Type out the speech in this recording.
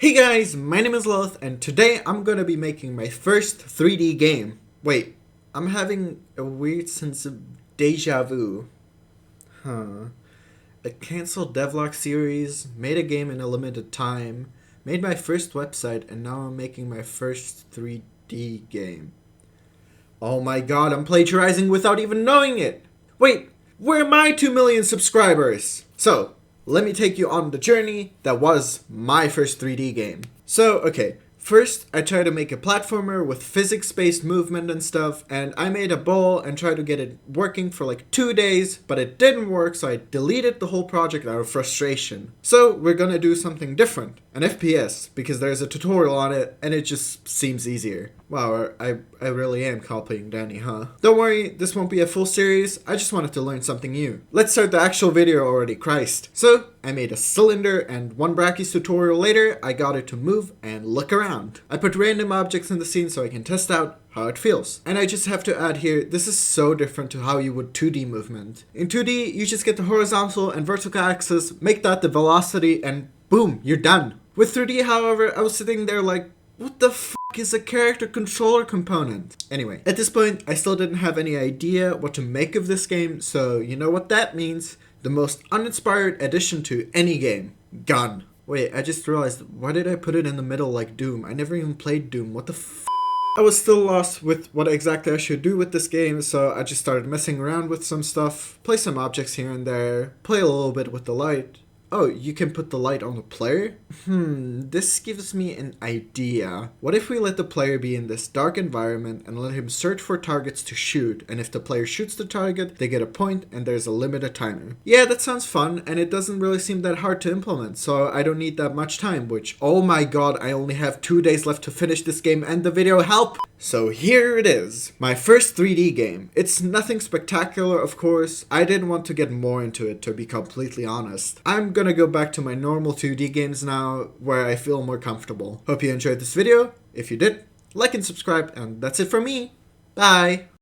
Hey guys, my name is Lilith, and today I'm gonna be making my first 3D game. Wait, I'm having a weird sense of deja vu. I canceled devlog series, made a game in a limited time, made my first website, and now I'm making my first 3D game. Oh my god, I'm plagiarizing without even knowing it! Wait, where are my 2 million subscribers? So, let me take you on the journey that was my first 3D game. So, okay, first I tried to make a platformer with physics-based movement and stuff, and I made a ball and tried to get it working for like 2 days, but it didn't work, so I deleted the whole project out of frustration. So, we're gonna do something different, an FPS, because there's a tutorial on it, and it just seems easier. Wow, I really am copying Danny, huh? Don't worry, this won't be a full series, I just wanted to learn something new. Let's start the actual video already, Christ. So, I made a cylinder, and one Brachy's tutorial later, I got it to move and look around. I put random objects in the scene so I can test out how it feels. And I just have to add here, this is so different to how you would 2D movement. In 2D, you just get the horizontal and vertical axis, make that the velocity, and boom, you're done. With 3D, however, I was sitting there like, what the f*** is a character controller component? Anyway, at this point, I still didn't have any idea what to make of this game, so you know what that means? The most uninspired addition to any game. Gun. Wait, I just realized, why did I put it in the middle like Doom? I never even played Doom, what the f***? I was still lost with what exactly I should do with this game, so I just started messing around with some stuff, play some objects here and there, play a little bit with the light. Oh, you can put the light on the player? This gives me an idea. What if we let the player be in this dark environment and let him search for targets to shoot, and if the player shoots the target, they get a point and there's a limited timer. Yeah, that sounds fun, and it doesn't really seem that hard to implement, so I don't need that much time, which, oh my god, I only have 2 days left to finish this game and the video, help! So here it is, my first 3D game. It's nothing spectacular, of course. I didn't want to get more into it, to be completely honest. I'm gonna go back to my normal 2D games now, where I feel more comfortable. Hope you enjoyed this video. If you did, like and subscribe, and that's it from me. Bye!